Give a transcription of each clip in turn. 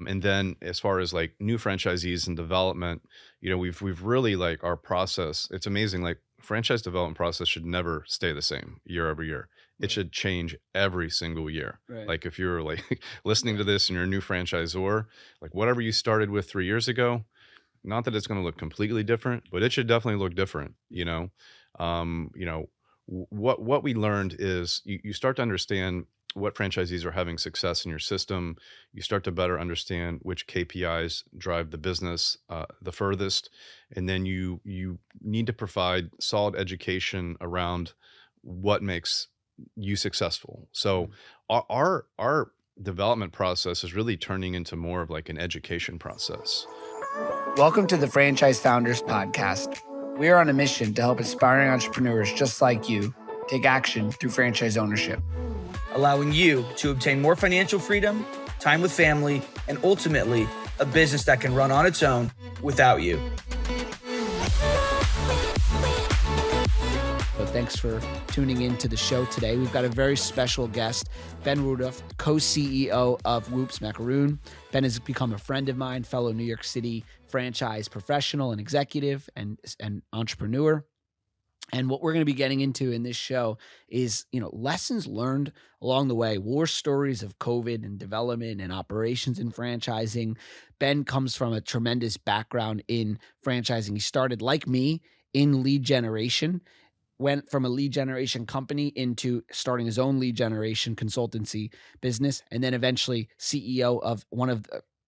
And then as far as like new franchisees and development, we've really like our process. It's amazing. Like franchise development process should never stay the same year over year. It Right. should change every single year. Right. Like if you're like listening to this and you're a new franchisor, like whatever you started with 3 years ago, not that it's going to look completely different, but it should definitely look different. Um, you know, what we learned is you start to understand what franchisees are having success in your system. You start to better understand which KPIs drive the business the furthest, and then you need to provide solid education around what makes you successful. So Mm. our development process is really turning into more of like an education process. Welcome to the Franchise Founders Podcast. We are on a mission to help aspiring entrepreneurs just like you take action through franchise ownership, allowing you to obtain more financial freedom, time with family, and ultimately a business that can run on its own without you. So thanks for tuning in to the show today. We've got a very special guest, Ben Woodruff, co-CEO of Woops Macaroon. Ben has become a friend of mine, fellow New York City franchise professional and executive and entrepreneur. And what we're going to be getting into in this show is, lessons learned along the way, war stories of COVID and development and operations in franchising. Ben comes from a tremendous background in franchising. He started, like me, in lead generation, went from a lead generation company into starting his own lead generation consultancy business, and then eventually CEO of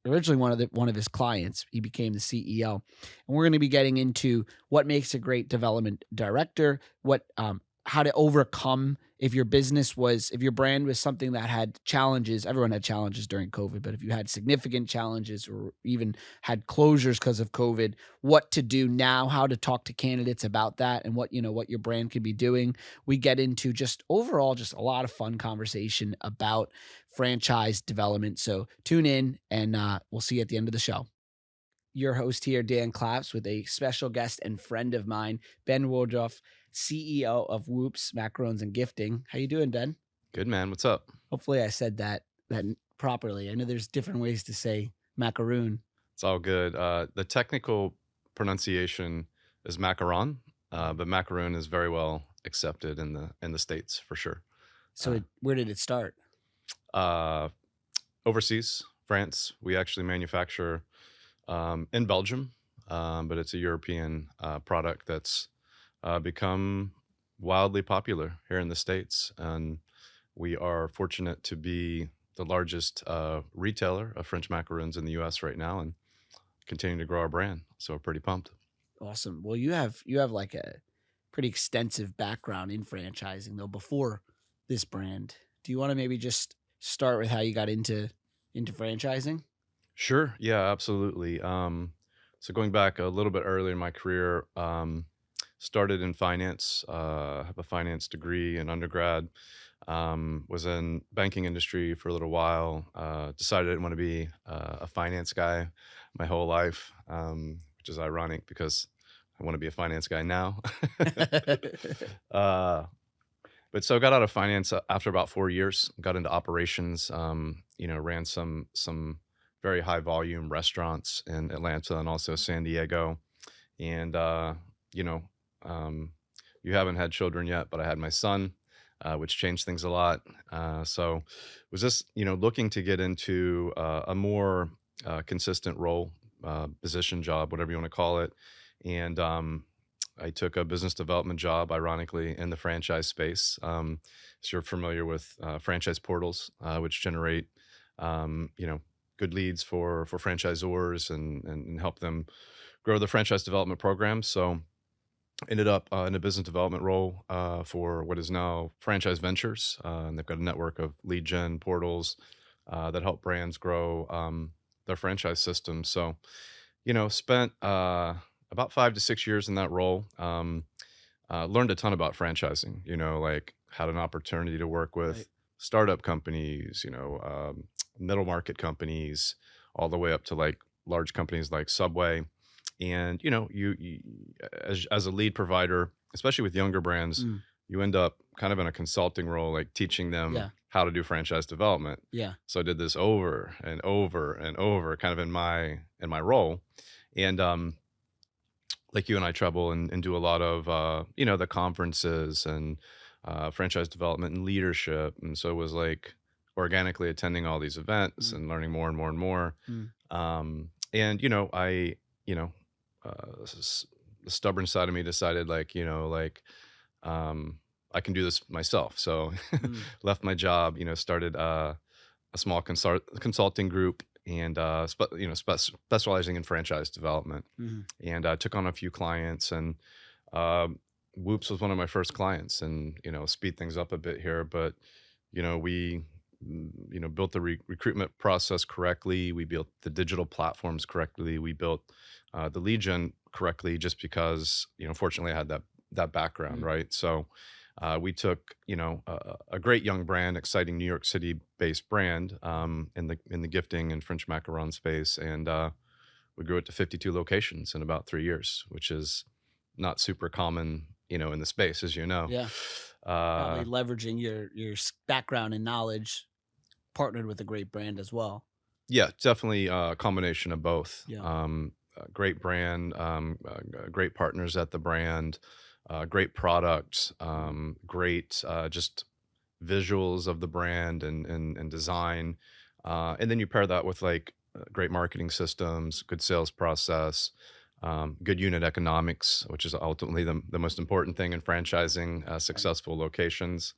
originally one of his clients. He became the CEO, and we're going to be getting into what makes a great development director, how to overcome if your brand was something that had challenges. Everyone had challenges during COVID, but if you had significant challenges or even had closures because of COVID, what to do now, how to talk to candidates about that, and what your brand could be doing. We get into just overall just a lot of fun conversation about franchise development. So tune in, and we'll see you at the end of the show. Your host here, Dan Claps, with a special guest and friend of mine, Ben Woodruff, CEO of Woops, Macarons Gifting. How you doing, Ben? Good, man. What's up? Hopefully I said that properly. I know there's different ways to say macaroon. It's all good. The technical pronunciation is macaron, but macaroon is very well accepted in the States for sure. So where did it start? Uh, Overseas, France. We actually manufacture in Belgium, but it's a European product that's become wildly popular here in the States, and we are fortunate to be the largest retailer of French macaroons in the U.S. right now, and continue to grow our brand. So we're pretty pumped. Awesome. Well, you have like a pretty extensive background in franchising though before this brand. Do you want to maybe just start with how you got into franchising? Sure. Yeah, absolutely. So going back a little bit earlier in my career, started in finance, have a finance degree in undergrad, was in banking industry for a little while, decided I didn't want to be a finance guy my whole life, which is ironic because I want to be a finance guy now. uh, but so I got out of finance after about 4 years, got into operations, ran some very high volume restaurants in Atlanta and also San Diego. And, you know, you haven't had children yet, but I had my son, which changed things a lot. So was just, looking to get into a more consistent role, position, job, whatever you want to call it. And I took a business development job, ironically, in the franchise space. So you're familiar with franchise portals, which generate, good leads for franchisors and help them grow the franchise development program. So ended up in a business development role for what is now Franchise Ventures, and they've got a network of lead gen portals that help brands grow their franchise system. So, spent about 5 to 6 years in that role. Learned a ton about franchising. Like had an opportunity to work with Right. startup companies, middle market companies, all the way up to like large companies like Subway. And you as a lead provider, especially with younger brands, Mm. you end up kind of in a consulting role, like teaching them Yeah. how to do franchise development. Yeah. So I did this over and over and over, kind of in my role. And like you and I travel and do a lot of the conferences and franchise development and leadership. And so it was like organically attending all these events Mm, and learning more and more and more. mm, And I the stubborn side of me decided, like, um, I can do this myself. So mm, left my job, started a small consulting group, and specializing in franchise development, mm. and took on a few clients. And Woops was one of my first clients. And speed things up a bit here, but we built the recruitment process correctly. We built the digital platforms correctly. We built the lead gen correctly, just because fortunately I had that background, Mm. right? So we took a great young brand, exciting New York City based brand, in the gifting and French macaron space, and we grew it to 52 locations in about 3 years, which is not super common, in the space, as you know. Yeah. Uh, Probably leveraging your background and knowledge, partnered with a great brand as well. yeah, definitely a combination of both. Yeah. A great brand, great partners at the brand, great product, great just visuals of the brand and design. And then you pair that with like great marketing systems, good sales process, good unit economics, which is ultimately the most important thing in franchising, Right. successful locations,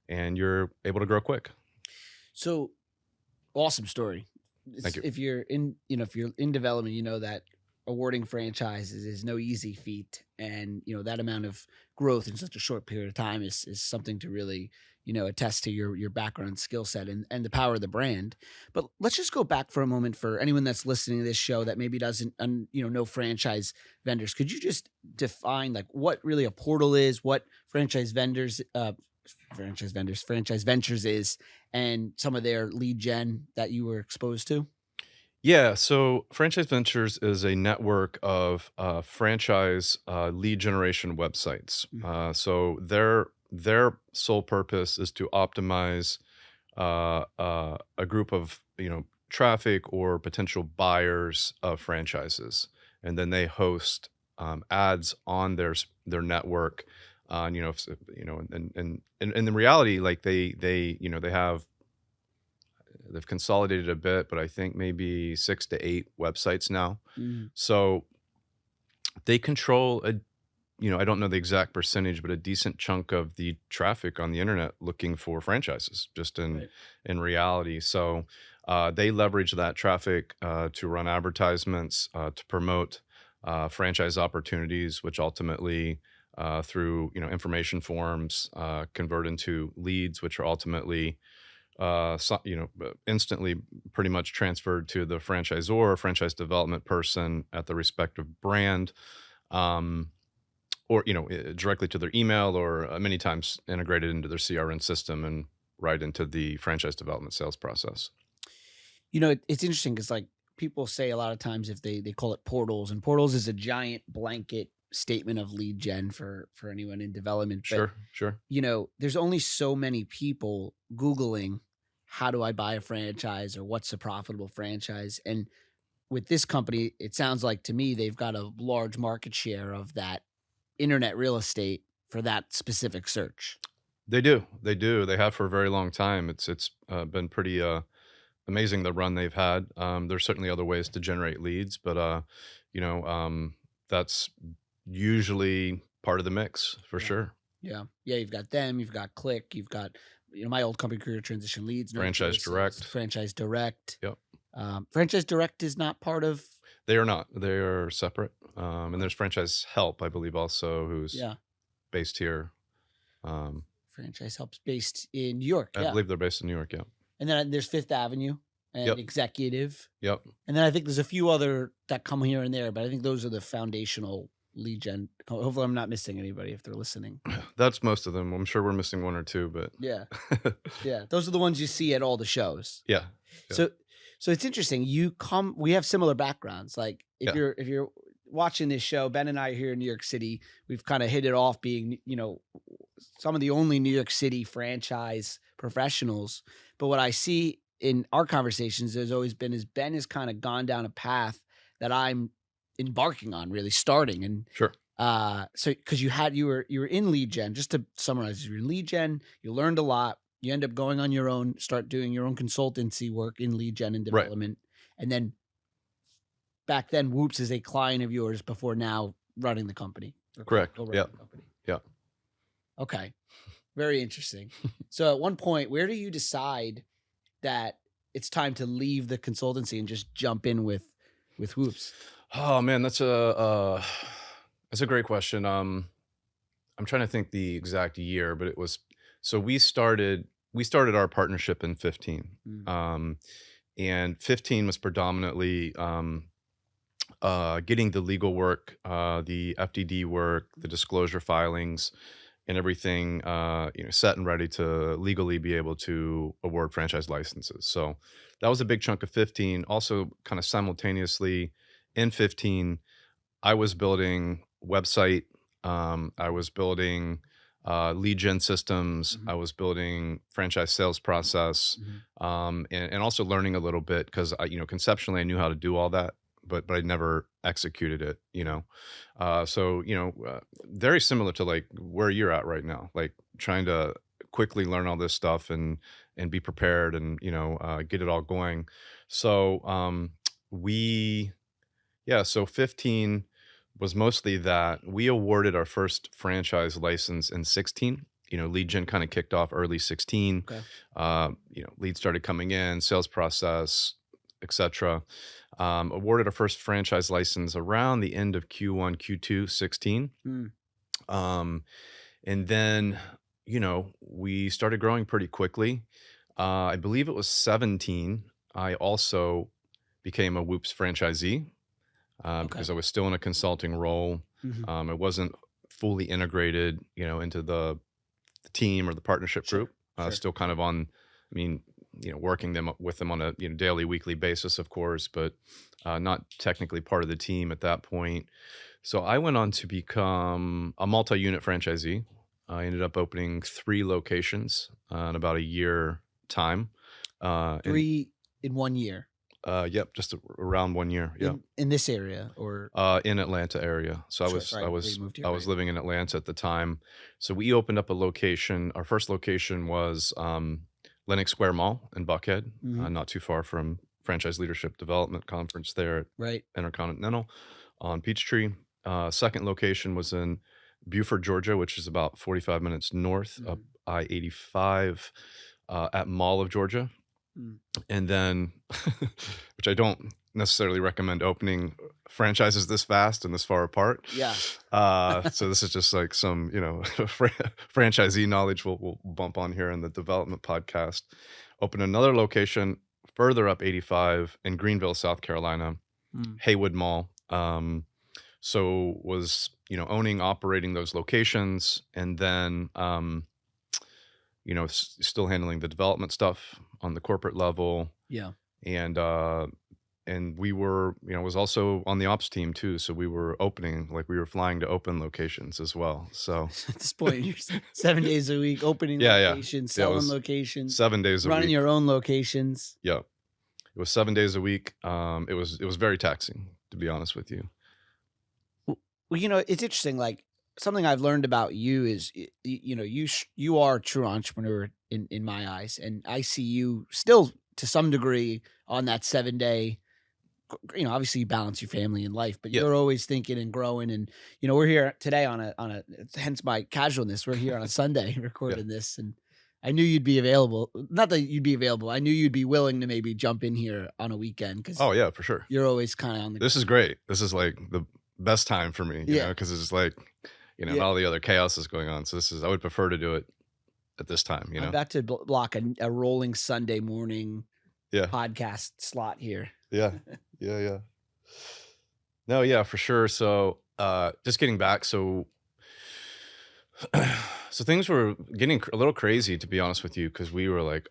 and you're able to grow quick. So awesome story. Thank you. If you're in, if you're in development, you know that awarding franchises is no easy feat, and that amount of growth in such a short period of time is something to really attest to your background, skill set, and the power of the brand. But let's just go back for a moment for anyone that's listening to this show that maybe doesn't know franchise vendors. Could you just define like what really a portal is, what franchise ventures is, and some of their lead gen that you were exposed to? Yeah, so Franchise Ventures is a network of franchise lead generation websites. Mm, So their sole purpose is to optimize a group of traffic or potential buyers of franchises, and then they host ads on their network. And in the reality, like they've consolidated a bit, but I think maybe 6 to 8 websites now. mm, So they control I don't know the exact percentage, but a decent chunk of the traffic on the internet looking for franchises, just in right. reality. So they leverage that traffic to run advertisements, to promote franchise opportunities, which ultimately through information forms convert into leads, which are ultimately instantly pretty much transferred to the franchisor or franchise development person at the respective brand, um, or directly to their email, or many times integrated into their CRM system and right into the franchise development sales process. It's interesting because like people say a lot of times if they call it portals, and portals is a giant blanket statement of lead gen for anyone in development. But Sure, sure. there's only so many people Googling how do I buy a franchise or what's a profitable franchise. And with this company, it sounds like to me they've got a large market share of that internet real estate for that specific search. They do, they do. They have for a very long time. It's been pretty amazing the run they've had. There's certainly other ways to generate leads, but you know, that's usually part of the mix for Yeah. sure. Yeah. Yeah. You've got them, you've got Click, you've got, my old company, Career Transition Leads, Franchise Nurturers, Direct. Franchise Direct. Yep. Franchise Direct is not part of, They are not. They are separate. And there's Franchise Help, I believe, also, who's yeah, based here. Um, Franchise Helps based in New York. I Yeah. believe they're based in New York. Yeah. And then there's Fifth Avenue and Yep. Executive. Yep. And then I think there's a few other that come here and there, but I think those are the foundational lead gen. Hopefully I'm not missing anybody if they're listening. That's most of them. I'm sure we're missing one or two, but Yeah. Yeah. Those are the ones you see at all the shows. yeah. Yeah. So it's interesting. We have similar backgrounds. Like if Yeah. you're watching this show, Ben and I are here in New York City. We've kind of hit it off being, some of the only New York City franchise professionals. But what I see in our conversations there's always been is Ben has kind of gone down a path that I'm embarking on, really starting. And Sure. so because you were in lead gen, just to summarize, you're in lead gen, you learned a lot, you end up going on your own, start doing your own consultancy work in lead gen and Right. development. And then back then, Woops is a client of yours before now running the company. Correct. Co-running Yeah. the company. Yeah. Okay. Very interesting. So at one point, where do you decide that it's time to leave the consultancy and just jump in with Whoops? Oh man, that's a great question. I'm trying to think the exact year, but it was so we started our partnership in 15. Mm. And 15 was predominantly getting the legal work, the FDD work, the disclosure filings, and everything set and ready to legally be able to award franchise licenses. So that was a big chunk of 15. Also, kind of simultaneously in 15, I was building website. I was building lead gen systems. Mhm. I was building franchise sales process, and also learning a little bit because conceptually I knew how to do all that, but I never executed it. Very similar to like where you're at right now, like trying to quickly learn all this stuff and be prepared and get it all going. So so 15 was mostly that. We awarded our first franchise license in 16. Lead gen kind of kicked off early 16. Okay. Leads started coming in, sales process, etc. Awarded our first franchise license around the end of Q1, Q2, 16. Mm. And then, we started growing pretty quickly. I believe it was 17. I also became a Whoops franchisee. Because I was still in a consulting role. Mhm. It wasn't fully integrated, into the team or the partnership Sure, group. sure. Still kind of on, working with them on a daily, weekly basis, of course, but not technically part of the team at that point. So I went on to become a multi-unit franchisee. I ended up opening 3 locations in about a year time. 3 in 1 year Yep, just around 1 year. Yeah. in this area, or In Atlanta area. So Sure, right, before you moved here, I was right. living in Atlanta at the time. So we opened up a location. Our first location was Lenox Square Mall in Buckhead, Mhm. not too far from Franchise Leadership Development Conference there at Right. Intercontinental on Peachtree. Second location was in Buford, Georgia, which is about 45 minutes north up Mhm. I-85 at Mall of Georgia. Mm. And then, which I don't necessarily recommend opening franchises this fast and this far apart. Yeah. So this is just like some, franchisee knowledge we'll bump on here in the development podcast. Open another location further up 85 in Greenville, South Carolina, Mm. Haywood Mall. So was, owning, operating those locations, and then, still handling the development stuff on the corporate level. Yeah. And we were, was also on the ops team too. So we were opening, like we were flying to open locations as well. So At this point, you're 7 days a week, opening yeah, locations, yeah, it selling was locations, 7 days a running week. your own locations. Yeah, it was 7 days a week. It was very taxing, to be honest with you. Well, it's interesting. Like, something I've learned about you is, you are a true entrepreneur in my eyes, and I see you still to some degree on that 7-day. Obviously you balance your family and life, but Yeah. you're always thinking and growing. And we're here today on a hence my casualness. We're here on a Sunday recording this, and I knew you'd be available. Not that you'd be available. I knew you'd be willing to maybe jump in here on a weekend because Oh yeah, for sure. you're always kind of on the. This is great. This is like the best time for me, Yeah. because it's like, Yeah. all the other chaos is going on. So I would prefer to do it at this time, I'm about to block a rolling Sunday morning Yeah. podcast slot here. Yeah. Yeah. No, yeah, for sure. So, just getting back. So things were getting a little crazy, to be honest with you, because we were like,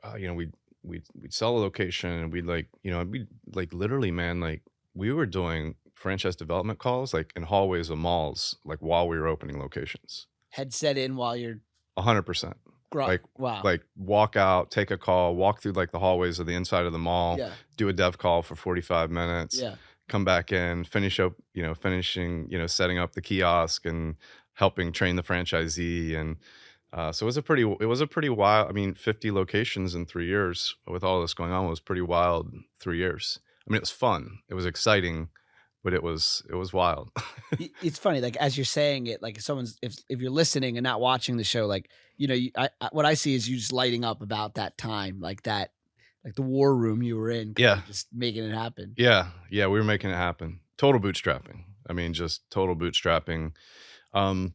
we'd sell a location and we'd like, we'd like literally, man, like we were doing franchise development calls like in hallways of malls, like while we were opening locations. Headset in while you're 100%. Like Wow. like walk out, take a call, walk through like the hallways of the inside of the mall, Yeah. do a dev call for 45 minutes, Yeah. come back in, finish up, finishing, setting up the kiosk and helping train the franchisee. And so it was a pretty wild, I mean, 50 locations in 3 years with all this going on was pretty wild 3 years. I mean, it was fun. It was exciting, but it was wild. It's funny, like as you're saying it, like if you're listening and not watching the show, like what I see is you just lighting up about that time, like that, like the war room you were in, Yeah. just making it happen. Yeah. Yeah. We were making it happen. Total bootstrapping. I mean, just total bootstrapping. Um,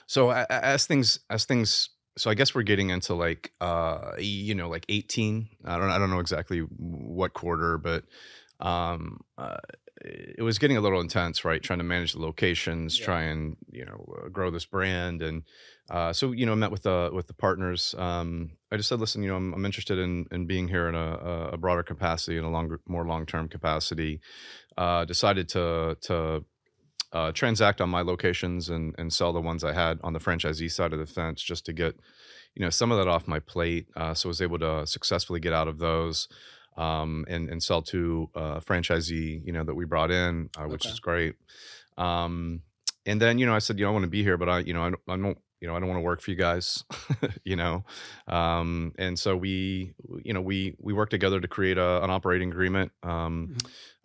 so as things, so I guess we're getting into like, like 18. I don't know exactly what quarter, but, um, uh, it was getting a little intense, right? Trying to manage the locations, Yeah. try and, grow this brand. And, so, met with the partners. I just said, listen, I'm interested in being here in a broader capacity, in a more long-term capacity. Decided to transact on my locations and sell the ones I had on the franchisee side of the fence, just to get, some of that off my plate. So I was able to successfully get out of those, and sell to a franchisee, that we brought in, which Okay. is great. Um, and then, I said, I want to be here, but I don't want to work for you guys, you know. And so we worked together to create an operating agreement. Mhm.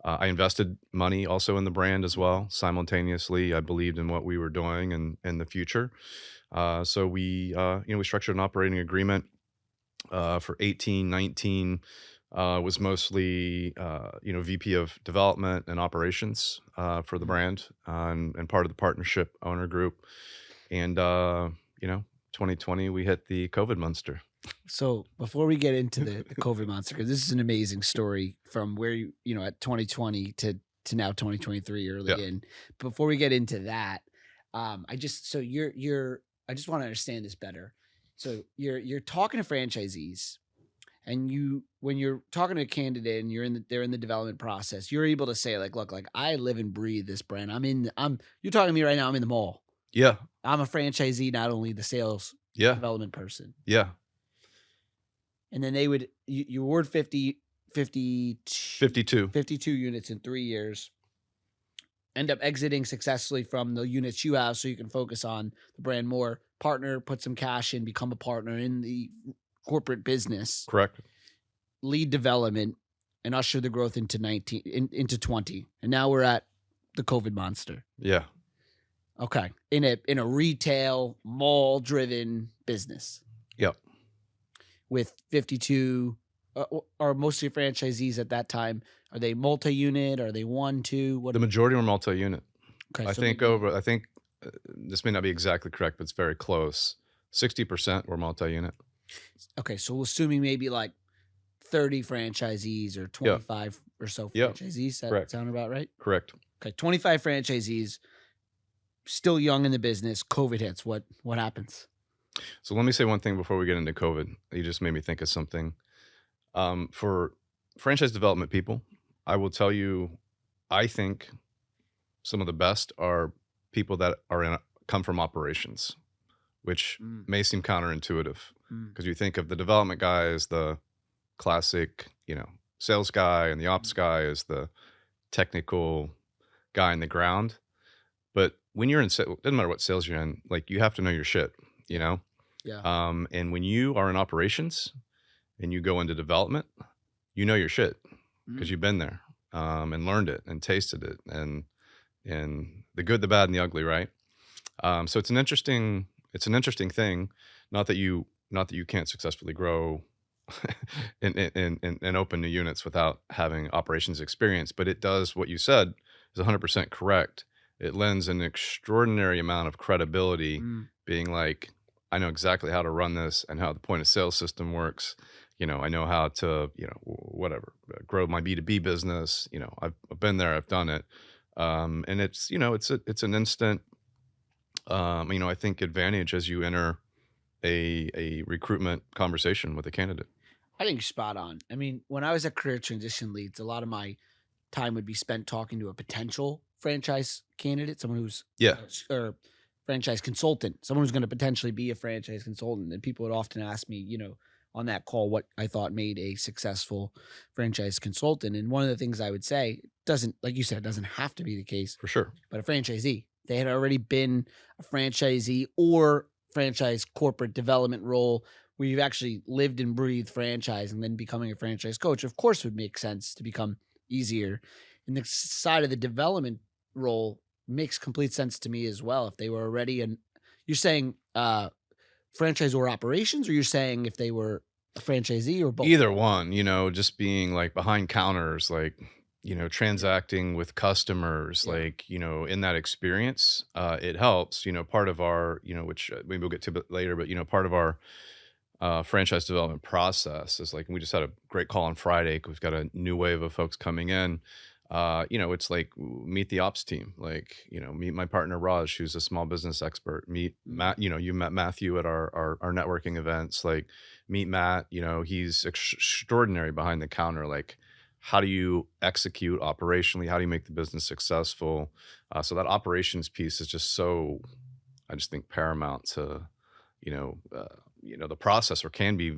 I invested money also in the brand as well. Simultaneously, I believed in what we were doing and in the future. So we structured an operating agreement for 18, 19. Was mostly VP of development and operations for the Mhm. brand, and part of the partnership owner group. And 2020 we hit the COVID monster. So before we get into the COVID monster, because this is an amazing story from where at 2020 to now 2023 Yeah. early in. Before we get into that, I just so you're I just want to understand this better. So you're talking to franchisees, and when you're talking to a candidate and they're in the development process, you're able to say like, look, like I live and breathe this brand. I'm you're talking to me right now. I'm in the mall. Yeah. I'm a franchisee, not only the sales Yeah. development person. Yeah. And then they would you award 50 52. 52 units in 3 years, end up exiting successfully from the units you have so you can focus on the brand more, partner, put some cash in, become a partner in the corporate business, Correct. lead development, and usher the growth into into 20. And now we're at the COVID monster. Yeah. Okay. In a retail mall driven business Yep. with 52, are most of your franchisees at that time, are they multi-unit? Are they one, two? What? The majority were multi-unit. Okay, I so think maybe, over. I think this may not be exactly correct, but it's very close. 60% were multi-unit. okay, so assuming maybe like 30 franchisees or Yeah. 25 or so Yeah. franchisees. That Correct. sound about right? Correct. Okay, 25 franchisees, still young in the business. COVID hits. What happens? So let me say one thing before we get into COVID. You just made me think of something. For franchise development people, I will tell you, I think some of the best are people that come from operations, which Mm, may seem counterintuitive mm, because you think of the development guy as the classic, sales guy, and the ops guy as the technical guy in the ground. But when you're in, doesn't matter what sales you're in, like you have to know your shit, you know. yeah. And when you are in operations and you go into development, you know your shit because Mm, you've been there, and learned it and tasted it, and the good, the bad, and the ugly, right? So it's an interesting thing. Not that you can't successfully grow and open new units without having operations experience, but it does what you said is 100% correct. It lends an extraordinary amount of credibility, mm, being like, I know exactly how to run this and how the point of sale system works. I know how to, whatever, grow my B2B business. I've been there, I've done it. And it's an instant, I think advantage as you enter a recruitment conversation with a candidate. I think you're spot on. I mean, when I was at Career Transition Leads, a lot of my time would be spent talking to a potential franchise candidate, someone who's Yeah. or franchise consultant, someone who's going to potentially be a franchise consultant. And people would often ask me, on that call, what I thought made a successful franchise consultant. And one of the things I would say, doesn't, like you said, it doesn't have to be the case, For sure. but a franchisee, they had already been a franchisee or franchise corporate development role where you've actually lived and breathed franchise, and then becoming a franchise coach, of course, would make sense to become easier. And the side of the development role makes complete sense to me as well. If they were already you're saying franchise or operations, or you're saying if they were a franchisee, or both? Either one, just being like behind counters, like, transacting with customers, Yeah. like, in that experience, it helps, part of our, which maybe we'll get to a bit later, but, part of our franchise development process is like, we just had a great call on Friday 'cause we've got a new wave of folks coming in. It's like meet the ops team, like, meet my partner Raj, who's a small business expert, meet Matt, you met Matthew at our networking events, like meet Matt, he's extraordinary behind the counter. Like, how do you execute operationally? How do you make the business successful? So that operations piece is just so, I just think paramount to, the process, or can be,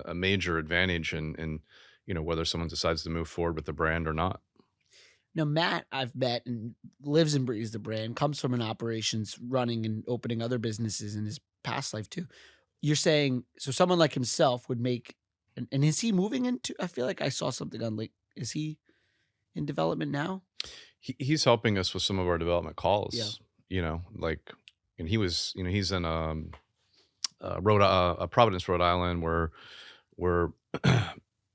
a major advantage in, whether someone decides to move forward with the brand or not. Now, Matt, I've met and lives and breathes the brand, comes from an operations running and opening other businesses in his past life too. You're saying, so someone like himself would make, and is he moving into, I feel like I saw something on is he in development now? He's helping us with some of our development Yeah. calls, like, and he was, he's in Providence, Rhode Island, where we're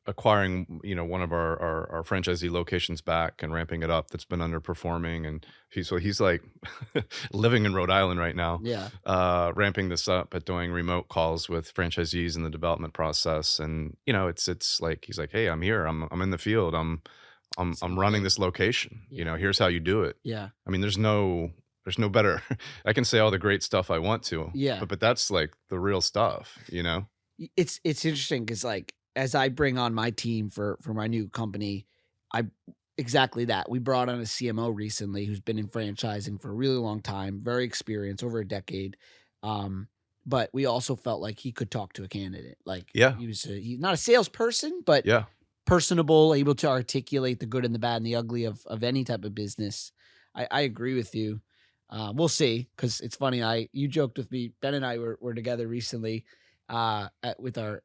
acquiring, one of our franchisee locations back and ramping it up that's been underperforming. And he's like living in Rhode Island right now, Yeah. ramping this up, but doing remote calls with franchisees in the development process. And, it's like, he's like, hey, I'm here. I'm in the field. I'm running this location. Yeah. Here's how you do it. Yeah. I mean, there's no better. I can say all the great stuff I want to, Yeah. but that's like the real stuff, It's interesting because, like, as I bring on my team for my new company, I exactly that. We brought on a CMO recently who's been in franchising for a really long time, very experienced, over a decade. But we also felt like he could talk to a candidate. Like, Yeah. he's not a salesperson, but Yeah. personable, able to articulate the good and the bad and the ugly of any type of business. I agree with you. We'll see, because it's funny. You joked with me. Ben and I were together recently with our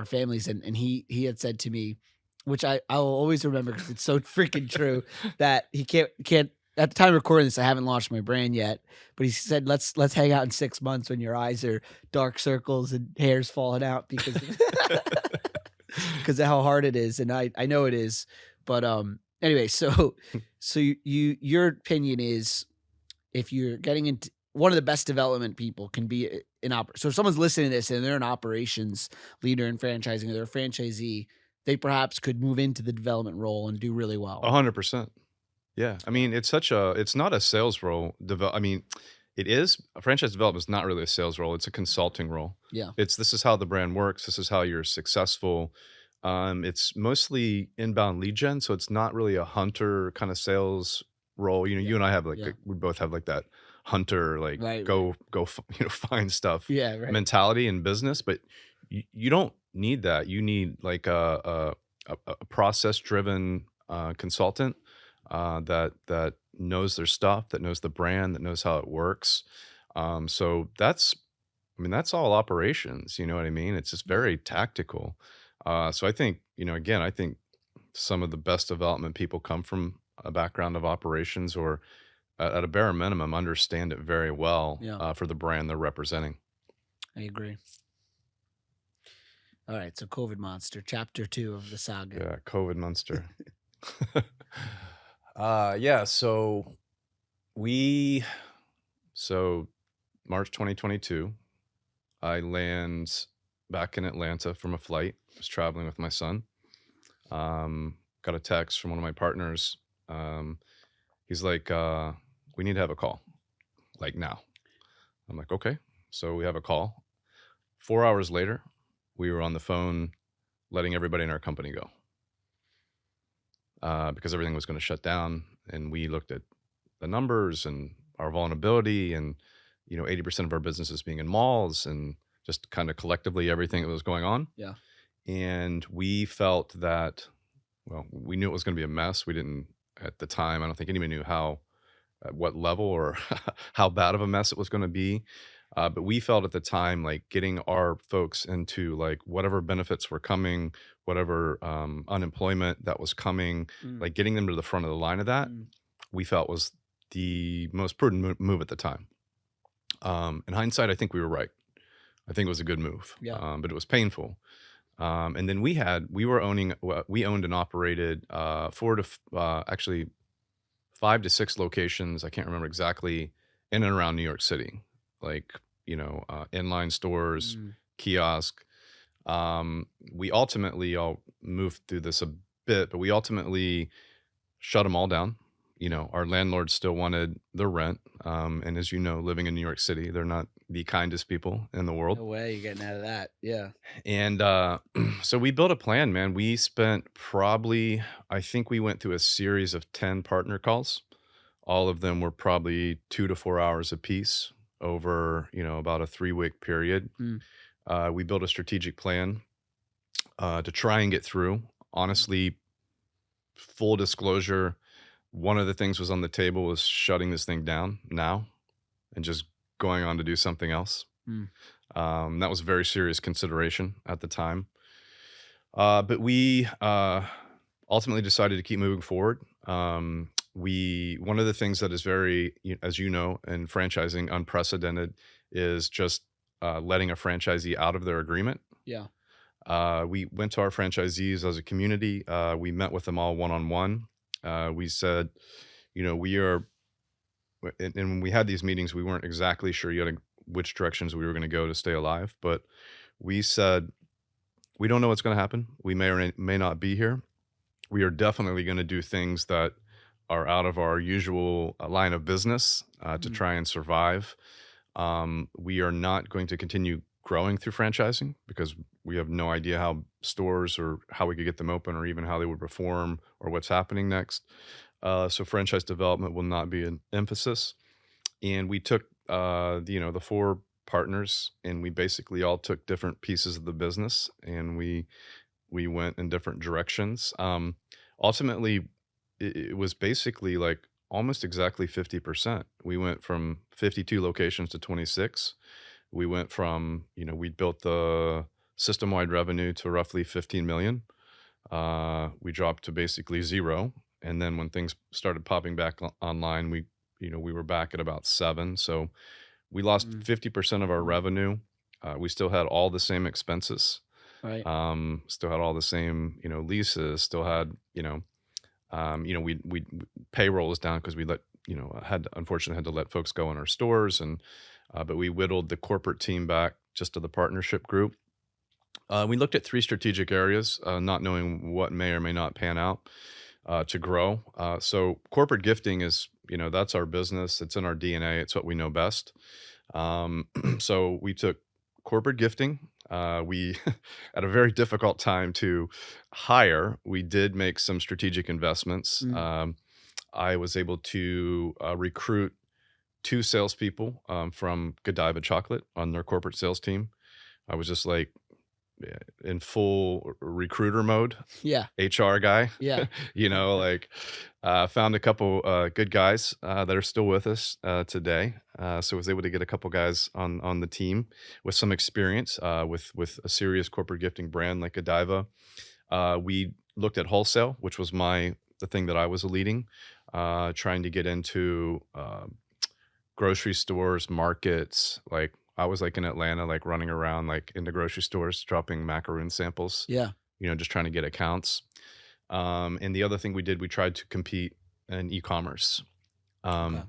families, and he had said to me, which I'll always remember because it's so freaking true, that he can't at the time of recording this, I haven't launched my brand yet, but he said, let's hang out in 6 months when your eyes are dark circles and hair's falling out because because of how hard it is. And I know it is, but anyway, so your opinion is, if you're getting into, one of the best development people can be so if someone's listening to this and they're an operations leader in franchising, or they're a franchisee, they perhaps could move into the development role and do really well. 100%. Yeah. I mean, it's not a sales role. I mean, it is. Franchise development is not really a sales role. It's a consulting role. Yeah. This is how the brand works. This is how you're successful. It's mostly inbound lead gen. So it's not really a hunter kind of sales role. You and I have we both have like that hunter, like Right, go find stuff Yeah, right. mentality in business, but you don't need that. You need like a process driven consultant that knows their stuff, that knows the brand, that knows how it works. So that's all operations. You know what I mean? It's just very tactical. So I think, again, I think some of the best development people come from a background of operations, or at a bare minimum, understand it very well for the brand they're representing. I agree. All right, so COVID Monster, chapter 2 of the saga. Yeah, COVID monster. So March 2022, I land back in Atlanta from a flight. I was traveling with my son. Got a text from one of my partners. He's like, we need to have a call, like now. I'm like, okay. So we have a call. 4 hours later, we were on the phone letting everybody in our company go. Because everything was going to shut down, and we looked at the numbers and our vulnerability, and 80% of our businesses being in malls and just kind of collectively everything that was going on. Yeah. And we felt that, well, we knew it was going to be a mess. We didn't at the time, I don't think anybody knew how, at what level or how bad of a mess it was going to be. But we felt at the time like getting our folks into like whatever benefits were coming, whatever unemployment that was coming, Mm. like getting them to the front of the line of that, Mm. we felt was the most prudent move at the time. In hindsight, I think we were right. I think it was a good move, Yeah. but it was painful. And then we owned and operated actually 5 to 6 locations. I can't remember exactly in and around New York City, like, inline stores, Mm. kiosk. We ultimately, I'll move through this a bit, but we ultimately shut them all down. Our landlords still wanted the rent. And as you know, living in New York City, they're not the kindest people in the world. No way you're getting out of that. Yeah. And so we built a plan, man. We spent probably, I think we went through a series of 10 partner calls. All of them were probably 2 to 4 hours apiece over, about a 3-week period. Mm. We built a strategic plan to try and get through. Honestly, full disclosure, one of the things was on the table was shutting this thing down now and just going on to do something else. Mm. That was a very serious consideration at the time. But we ultimately decided to keep moving forward. One of the things that is very, as you know, in franchising, unprecedented is just letting a franchisee out of their agreement. Yeah. We went to our franchisees as a community. We met with them all one-on-one. We said, we are, and when we had these meetings, we weren't exactly sure yet which directions we were going to go to stay alive. But we said, we don't know what's going to happen. We may or may not be here. We are definitely going to do things that are out of our usual line of business to try and survive. We are not going to continue growing through franchising because we have no idea how stores or how we could get them open or even how they would perform or what's happening next. So franchise development will not be an emphasis. And we took, the 4 partners and we basically all took different pieces of the business and we went in different directions. Ultimately, it was basically like almost exactly 50%. We went from 52 locations to 26. We went from, we built the system-wide revenue to roughly 15 million. We dropped to basically 0. And then when things started popping back online, we were back at about 7. So we lost 50% of our revenue. We still had all the same expenses. Right. Still had all the same, leases, still had, we payroll is down because we unfortunately had to let folks go in our stores but we whittled the corporate team back just to the partnership group. We looked at 3 strategic areas, not knowing what may or may not pan out to grow. So corporate gifting is, that's our business. It's in our DNA. It's what we know best. So we took corporate gifting. We at a very difficult time to hire. We did make some strategic investments. I was able to recruit 2 salespeople from Godiva Chocolate on their corporate sales team. I was just like in full recruiter mode, Yeah. HR guy. Yeah. Found a couple good guys that are still with us today. So I was able to get a couple guys on the team with some experience with a serious corporate gifting brand like Godiva. We looked at wholesale, which was the thing that I was leading, trying to get into grocery stores, markets. Like I was like in Atlanta, like running around like in the grocery stores, dropping macaroon samples, Yeah. just trying to get accounts. And the other thing we did, we tried to compete in e-commerce Okay.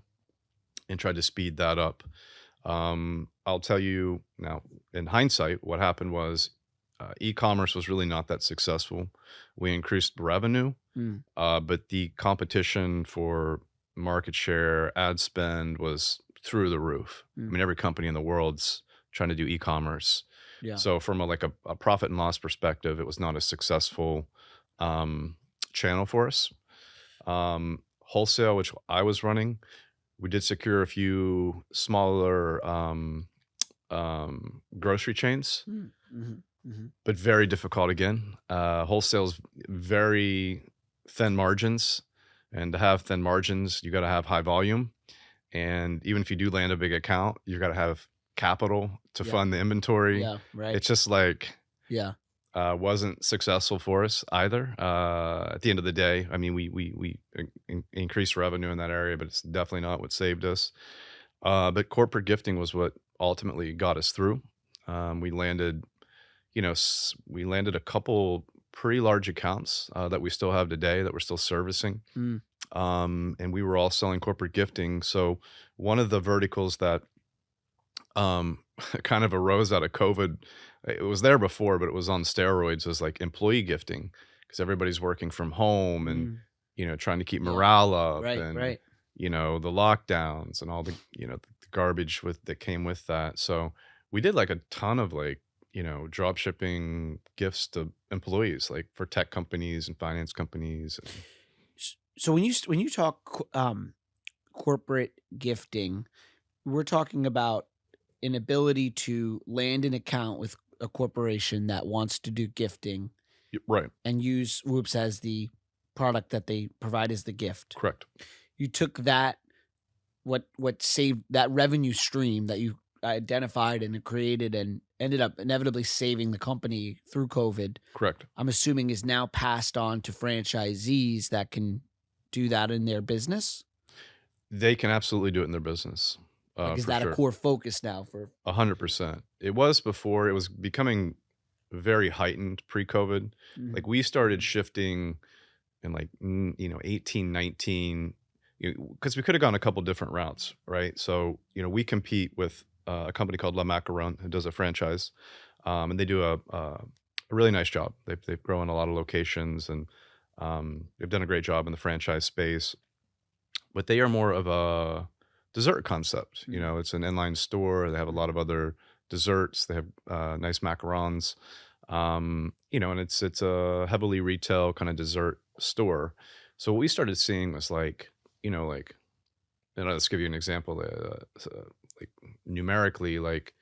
and tried to speed that up. I'll tell you now, in hindsight, what happened was e-commerce was really not that successful. We increased revenue, but the competition for market share, ad spend was through the roof. I mean, every company in the world's trying to do e-commerce. Yeah. So from a profit and loss perspective, it was not a successful channel for us. Wholesale, which I was running, We did secure a few smaller grocery chains, Mm-hmm. but very difficult again. Wholesale's very thin margins, and to have thin margins, you got to have high volume. And even if you do land a big account, you got to have capital to Yeah. fund the inventory. Yeah. Right. It's just like Yeah. wasn't successful for us either. At the end of the day, I mean, we increased revenue in that area, but it's definitely not what saved us. But corporate gifting was what ultimately got us through. We landed, we landed a couple pretty large accounts that we still have today that we're still servicing. Mm. And we were all selling corporate gifting. So one of the verticals that kind of arose out of COVID, it was there before, but it was on steroids, was like employee gifting because everybody's working from home and, Mm. trying to keep Yeah. morale up Right. and, Right. the lockdowns and all the, the garbage that came with that. So we did like a ton of like, drop shipping gifts to employees, like for tech companies and finance companies. So when you talk corporate gifting, we're talking about an ability to land an account with a corporation that wants to do gifting Right. and use Whoops as the product that they provide as the gift. Correct. You took that, what saved that revenue stream that you identified and created and ended up inevitably saving the company through COVID. Correct. I'm assuming is now passed on to franchisees that can do that in their business. They can absolutely do it in their business. Like, is For that sure. a core focus now for? 100%. It was before. It was becoming very heightened pre-COVID. Like we started shifting in like 18, 19, because we could have gone a couple different routes, right? So we compete with a company called Macarons who does a franchise, and they do a really nice job. They've grown a lot of locations and they've done a great job in the franchise space. But they are more of a dessert concept. It's an inline store. They have a lot of other desserts. They have nice macarons, and it's a heavily retail kind of dessert store. So what we started seeing was like, let's give you an example. Like numerically, like,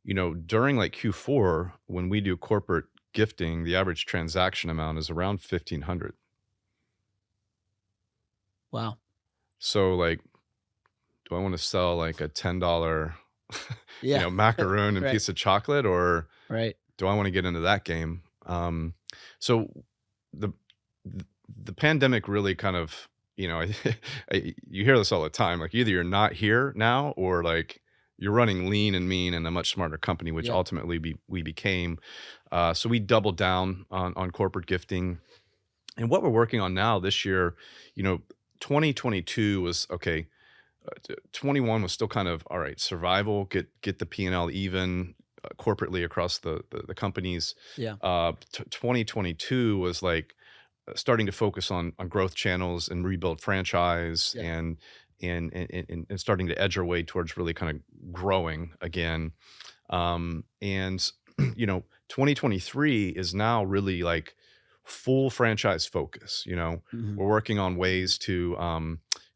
during like Q4, when we do corporate gifting, the average transaction amount is around 1,500. Wow. So like, do I want to sell like a $10, Yeah. macaroon and Right. piece of chocolate, or Right. do I want to get into that game? So the pandemic really kind of, you hear this all the time. Like either you're not here now, or like you're running lean and mean and a much smarter company, which Yeah. ultimately we became. So we doubled down on corporate gifting, and what we're working on now this year, 2022 was okay. 21 was still kind of all right. Survival, get the P&L even corporately across the companies. Yeah. 2022 was like starting to focus on growth channels and rebuild franchise. Yeah. And starting to edge our way towards really kind of growing again. And 2023 is now really like full franchise focus. Mhm. We're working on ways to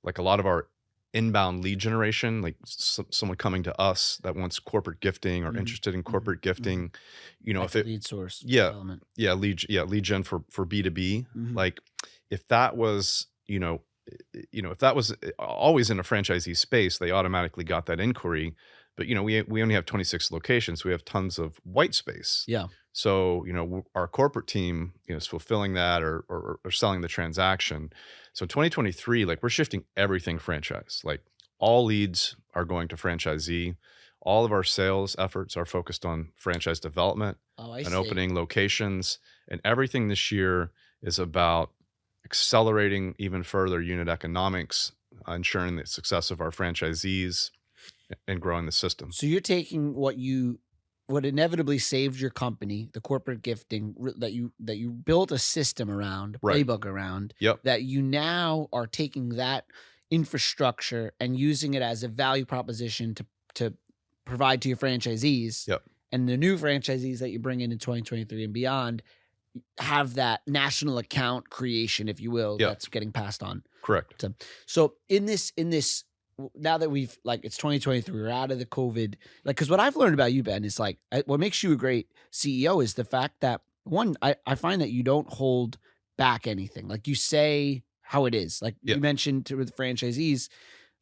like a lot of our inbound lead generation, like someone coming to us that wants corporate gifting or Mhm. interested in corporate gifting. Like If it lead source yeah development. lead gen for B2B. Mhm. Like if that was if that was always in a franchisee space, they automatically got that inquiry. But we only have 26 locations, so we have tons of white space. Yeah. So our corporate team is fulfilling that or selling the transaction. So 2023, like we're shifting everything franchise. Like all leads are going to franchisee. All of our sales efforts are focused on franchise development Oh, I and see. opening locations, and everything this year is about accelerating even further unit economics, ensuring the success of our franchisees, and growing the system. So you're taking what inevitably saved your company, the corporate gifting that you built a system around, a Right. playbook around, Yep. that you now are taking that infrastructure and using it as a value proposition to provide to your franchisees. Yep. And the new franchisees that you bring in 2023 and beyond have that national account creation, if you will, Yep. that's getting passed on. Correct. So in this now that we've like it's 2023, we're out of the COVID. Like, because what I've learned about you, Ben, is like what makes you a great CEO is the fact that one, I find that you don't hold back anything. Like you say how it is. Like Yeah, you mentioned with franchisees,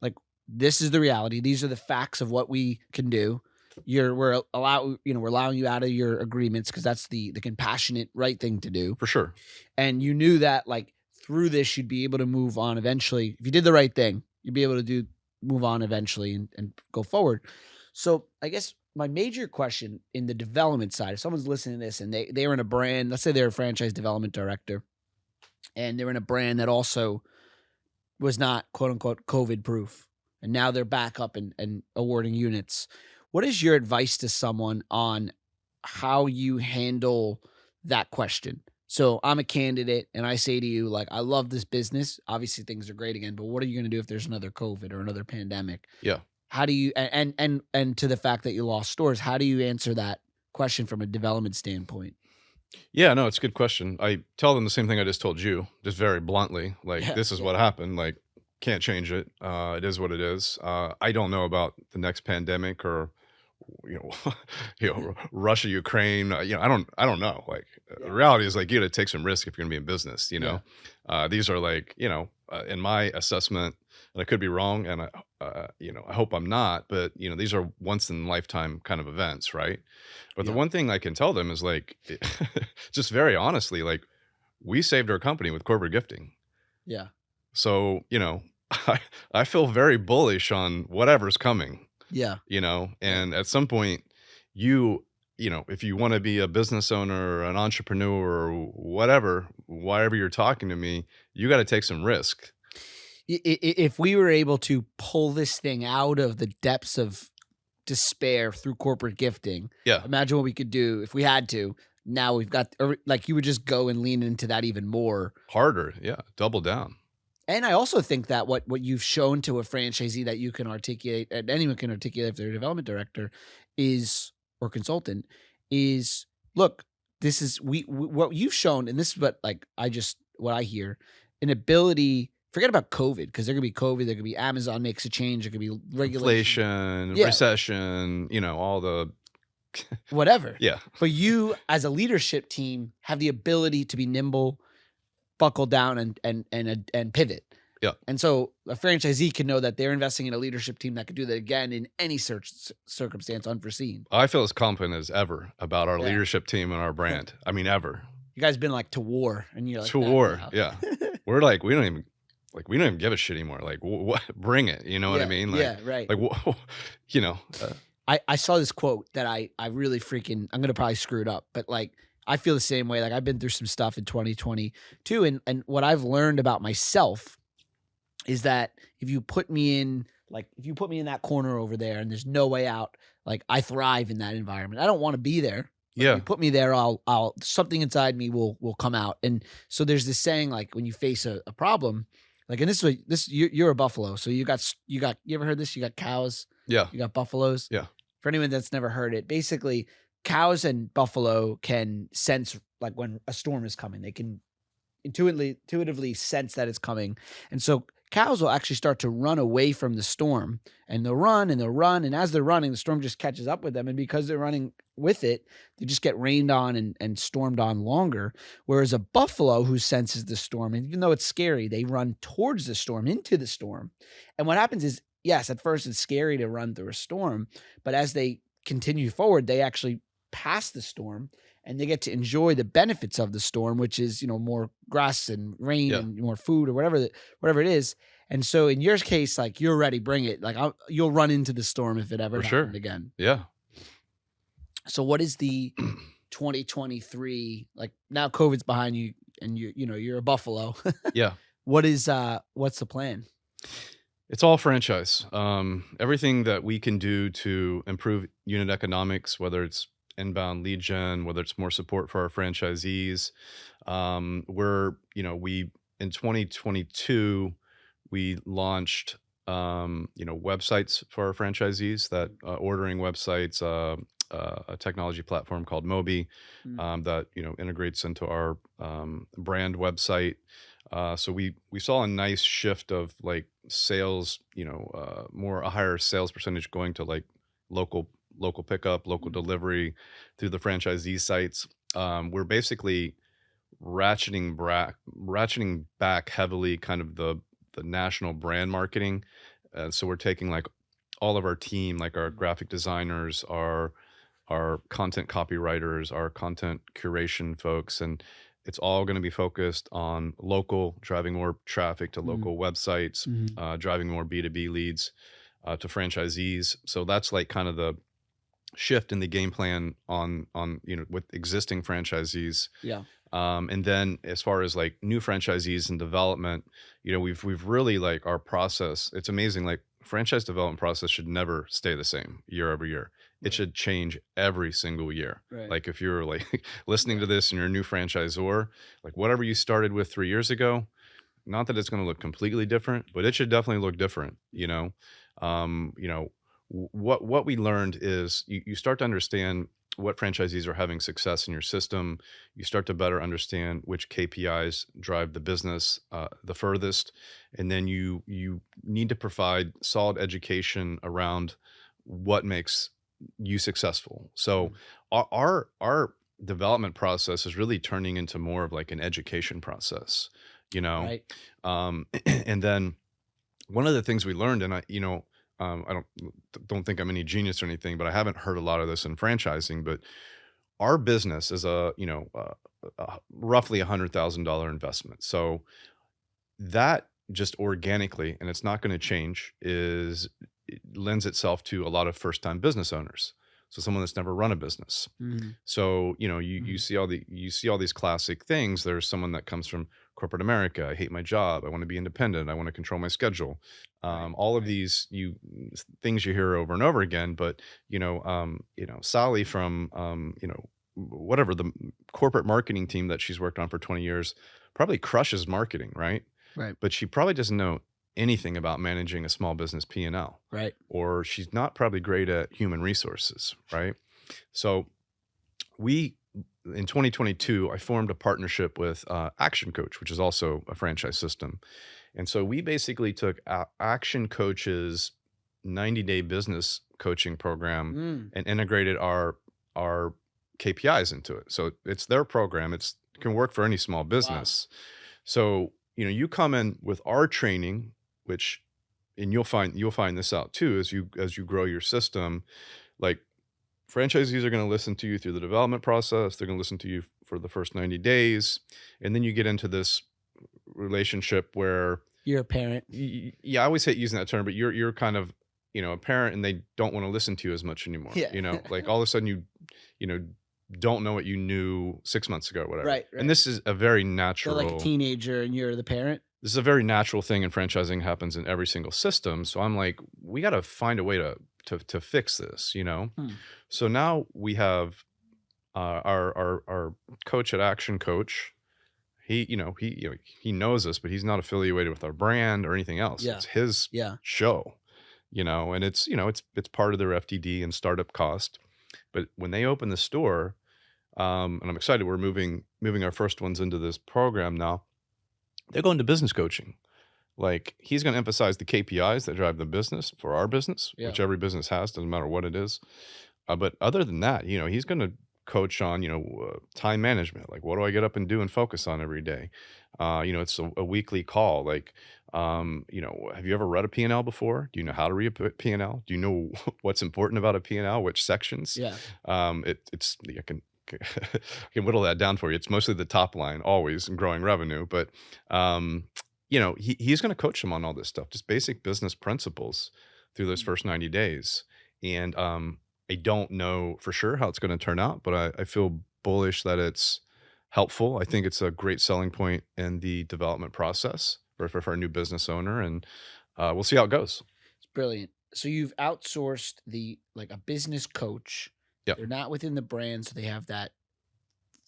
like this is the reality. These are the facts of what we can do. We're allowing you out of your agreements because that's the compassionate right thing to do. for sure. And you knew that like through this you'd be able to move on eventually. If you did the right thing, you'd be able to move on eventually and go forward. So I guess my major question in the development side, if someone's listening to this and they were in a brand, let's say they're a franchise development director and they're in a brand that also was not quote unquote COVID proof, and now they're back up and awarding units. What is your advice to someone on how you handle that question? So I'm a candidate and I say to you, like, I love this business. Obviously things are great again, but what are you going to do if there's another COVID or another pandemic? Yeah. How do you, and to the fact that you lost stores, how do you answer that question from a development standpoint? Yeah, no, it's a good question. I tell them the same thing I just told you, just very bluntly. Like, Yeah. this is what happened. Like, can't change it. It is what it is. I don't know about the next pandemic or, you know, Russia, Ukraine. I don't know. Like, the reality is, like, you got to take some risk if you're gonna be in business. These are like, in my assessment, and I could be wrong, and I hope I'm not, but these are once in a lifetime kind of events, right? But the Yeah. one thing I can tell them is like, just very honestly, like we saved our company with corporate gifting. Yeah. So, I feel very bullish on whatever's coming, Yeah. and at some point if you want to be a business owner or an entrepreneur or whatever you're talking to me, you got to take some risk. If we were able to pull this thing out of the depths of despair through corporate gifting, Yeah. imagine what we could do if we had to. Now we've got, or like you would just go and lean into that even more. Harder. Yeah. Double down. And I also think that what you've shown to a franchisee that you can articulate, and anyone can articulate if they're a development director or consultant is, look, this is what you've shown, and this is what I hear, an ability. Forget about COVID, because there could be COVID, there could be Amazon makes a change, there could be regulation, Inflation, Yeah. recession, all the whatever. yeah. But you, as a leadership team, have the ability to be nimble, buckle down, and pivot. Yeah. And so a franchisee can know that they're investing in a leadership team that could do that again in any circumstance unforeseen. I feel as confident as ever about our Yeah. leadership team and our brand. I mean, ever. You guys been like to war, and you're like To that war. now. Yeah. We're like, we don't even give a shit anymore. Like, what? Bring it. You know what I Yeah, mean? Like, yeah, right. like, I saw this quote that I really I'm gonna probably screw it up, but like I feel the same way. Like I've been through some stuff in 2022, and what I've learned about myself is that if you put me in that corner over there and there's no way out, like I thrive in that environment. I don't want to be there. But Yeah. if you put me there, I'll something inside me will come out. And so there's this saying, like when you face a problem, like, and you're a buffalo, so you ever heard this? You got cows, yeah. you got buffaloes. Yeah. For anyone that's never heard it, basically cows and buffalo can sense like when a storm is coming. They can intuitively sense that it's coming. And so cows will actually start to run away from the storm, and they'll run and they'll run. And as they're running, the storm just catches up with them. And because they're running with it, they just get rained on and stormed on longer. Whereas a buffalo who senses the storm, and even though it's scary, they run towards the storm, into the storm. And what happens is, yes, at first it's scary to run through a storm, but as they continue forward, they actually pass the storm and they get to enjoy the benefits of the storm, which is, more grass and rain Yeah. and more food or whatever it is. And so in your case, like you're ready, bring it. Like you'll run into the storm if it ever For sure. happened again. Yeah. So what is the 2023, like now COVID's behind you and you're a buffalo. Yeah. What's the plan? It's all franchise. Everything that we can do to improve unit economics, whether it's inbound lead gen, whether it's more support for our franchisees. We in 2022, we launched, websites for our franchisees, that ordering websites, a technology platform called Mobi, that, integrates into our brand website. So we saw a nice shift of like sales, more a higher sales percentage going to like local pickup, local delivery through the franchisee sites. We're basically ratcheting back heavily kind of the national brand marketing. So we're taking like all of our team, like our graphic designers, our content copywriters, our content curation folks, and it's all going to be focused on local, driving more traffic to Mm. local websites, Mhm. driving more B2B leads to franchisees. So that's like kind of the shift in the game plan on with existing franchisees. Yeah. And then as far as like new franchisees and development, we've really like our process. It's amazing. Like franchise development process should never stay the same year over year. It Right. should change every single year. Right. Like if you're like listening to this and you're a new franchisor, like whatever you started with 3 years ago, not that it's going to look completely different, but it should definitely look different. Um, you know, what we learned is you start to understand what franchisees are having success in your system. You start to better understand which KPIs drive the business the furthest, and then you need to provide solid education around what makes you successful. So our development process is really turning into more of like an education process, you know. Right. And then one of the things we learned, and I don't think I'm any genius or anything, but I haven't heard a lot of this in franchising. But our business is roughly $100,000 investment. So that just organically, and it's not going to change, it lends itself to a lot of first time business owners. So someone that's never run a business. Mhm. So, you Mhm. see all these classic things. There's someone that comes from corporate America. I hate my job. I want to be independent. I want to control my schedule. Right. All of these things you hear over and over again. But Sally from whatever the corporate marketing team that she's worked on for 20 years probably crushes marketing, right? Right. But she probably doesn't know anything about managing a small business P&L, Right. or she's not probably great at human resources, right? So we in 2022, I formed a partnership with Action Coach, which is also a franchise system. And so we basically took Action Coach's 90-day business coaching program Mm. and integrated our KPIs into it. So it's their program. It can work for any small business. So, you come in with our training, which, and you'll find this out too as you grow your system. Like franchisees are going to listen to you through the development process. They're going to listen to you for the first 90 days. And then you get into this relationship where You're a parent. yeah, I always hate using that term, but you're kind of, a parent, and they don't want to listen to you as much anymore. Yeah. Like all of a sudden you know, don't know what you knew 6 months ago or whatever. Right. And this is a very They're natural, like a teenager and you're the parent. this is a very natural thing in franchising, happens in every single system. So I'm like, we got to find a way to fix this. Hmm. So now we have our coach at Action Coach. He knows us, but he's not affiliated with our brand or anything else. Yeah. It's his Yeah. show, and it's part of their FTD and startup cost. But when they open the store, and I'm excited, we're moving our first ones into this program now. They're going to business coaching. Like he's going to emphasize the KPIs that drive the business for our business, Yeah. which every business has, doesn't matter what it is. But other than that, he's going to coach on, time management. Like, what do I get up and do and focus on every day? It's a weekly call. Like, have you ever read a P&L before? Do you know how to read a P&L? Do you know what's important about a P&L? Which sections? Yeah. It's I can I can whittle that down for you. It's mostly the top line, always, and growing revenue. But he's going to coach them on all this stuff, just basic business principles through those first 90 days. And I don't know for sure how it's going to turn out, but I feel bullish that it's helpful. I think it's a great selling point in the development process for a new business owner, and we'll see how it goes. It's brilliant. So you've outsourced like a business coach. Yep. They're not within the brand, so they have that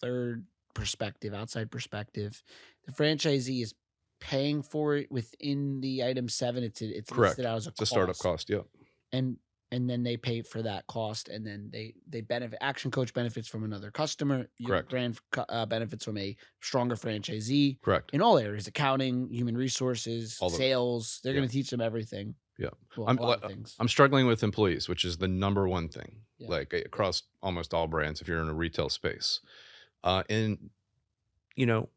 third perspective, outside perspective. The franchisee is paying for it within the item 7. It's Correct. listed out as a It's a startup cost. cost. Yep. And and then they pay for that cost, and then they benefit. Action Coach benefits from another customer. Your Correct. brand benefits from a stronger franchisee. Correct. In all areas, accounting, human resources, sales. They're going to teach them everything. Yeah. Well, a lot of things. I'm struggling with employees, which is the number one thing, Yeah. like across almost all brands if you're in a retail space. And, you know,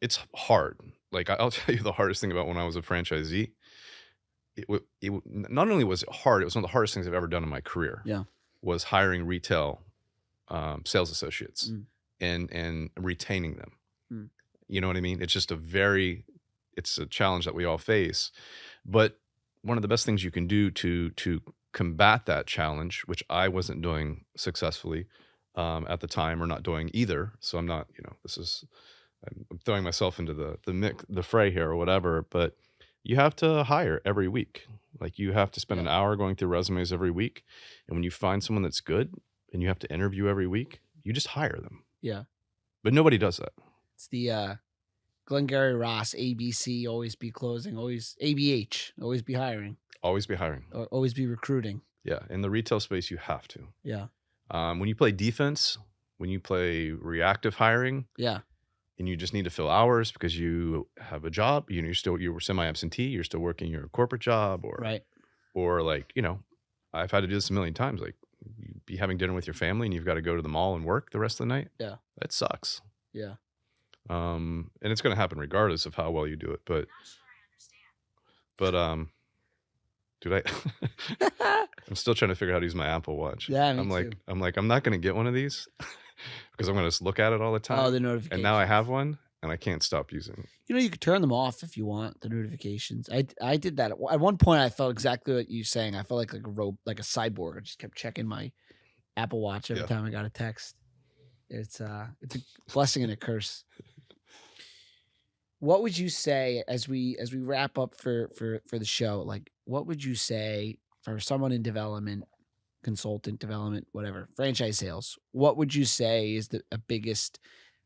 it's hard. Like I'll tell you the hardest thing about when I was a franchisee. Not only was it hard, it was one of the hardest things I've ever done in my career. Yeah. Was hiring retail sales associates and retaining them. You know what I mean? It's just it's a challenge that we all face. But one of the best things you can do to combat that challenge, which I wasn't doing successfully at the time, or not doing either. So I'm not, I'm throwing myself into the fray here or whatever, but you have to hire every week. Like you have to spend an hour going through resumes every week. And when you find someone that's good and you have to interview every week, you just hire them. Yeah. But nobody does that. It's the Glengarry Ross, ABC, always be closing, always ABH, always be hiring. Always be hiring. Or always be recruiting. Yeah. In the retail space, you have to. Yeah. When you play defense, when you play reactive hiring, yeah, and you just need to fill hours because you have a job, you were semi-absentee, you're still working your corporate job, or right, or like, I've had to do this a million times. Like you be having dinner with your family and you've got to go to the mall and work the rest of the night. Yeah, that sucks. Yeah, and it's going to happen regardless of how well you do it. But dude, I'm still trying to figure out how to use my Apple Watch. Yeah, I'm not going to get one of these because I'm going to look at it all the time. Oh, the notifications. And now I have one and I can't stop using it. You could turn them off if you want, the notifications. I did that. At one point, I felt exactly what you're saying. I felt like a cyborg. I just kept checking my Apple Watch every time I got a text. It's a blessing and a curse. What would you say as we wrap up for the show? Like, what would you say for someone in development, consultant development, whatever, franchise sales? What would you say is the biggest,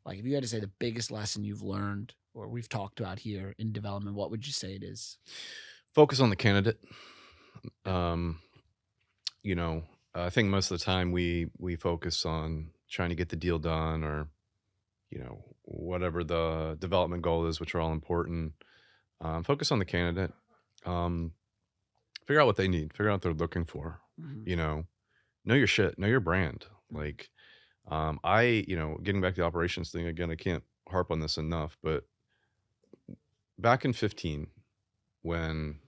like if you had to say the biggest lesson you've learned or we've talked about here in development, what would you say it is? Focus on the candidate. I think most of the time we focus on trying to get the deal done, or whatever the development goal is, which are all important. Focus on the candidate. Figure out what they need. Figure out what they're looking for. Mm-hmm. Know your shit. Know your brand. Like, getting back to the operations thing again, I can't harp on this enough, but back in 2015, when,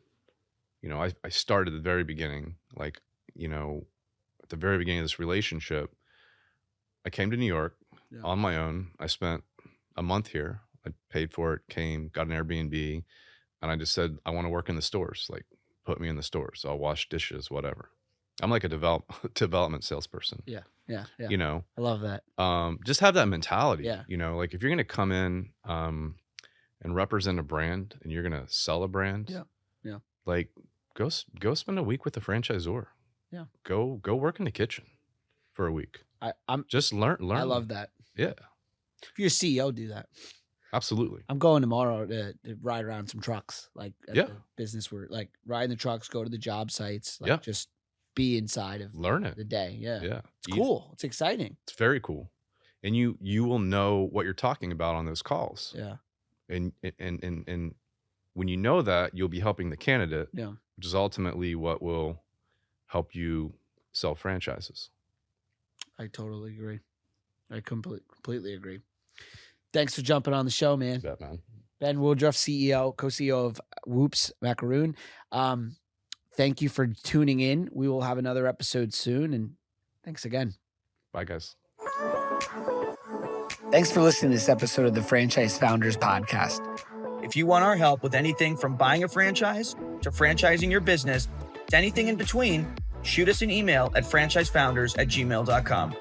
I started at the very beginning, like, at the very beginning of this relationship, I came to New York on my own. I spent a month here. I paid for it, got an Airbnb, and I just said, I want to work in the stores. Like, put me in the stores. I'll wash dishes, whatever. I'm like a development salesperson. Yeah. I love that. Just have that mentality. Yeah. Like if you're going to come in and represent a brand and you're going to sell a brand, like go spend a week with the franchisor. Yeah. Go work in the kitchen for a week. I'm just learn. I love that. Yeah. If you're a CEO, do that. Absolutely. I'm going tomorrow to ride around some trucks, like at the business where like riding the trucks, go to the job sites, like just be inside of learn it the day. Yeah. Yeah. It's cool. It's exciting. It's very cool. And you will know what you're talking about on those calls. Yeah. And when you know that, you'll be helping the candidate, which is ultimately what will help you sell franchises. I totally agree. I completely agree. Thanks for jumping on the show, man. You bet, man. Ben Woodruff, co-CEO of Woops Macaroon. Thank you for tuning in. We will have another episode soon, and thanks again. Bye, guys. Thanks for listening to this episode of the Franchise Founders Podcast. If you want our help with anything from buying a franchise to franchising your business to anything in between, shoot us an email at franchisefounders@gmail.com.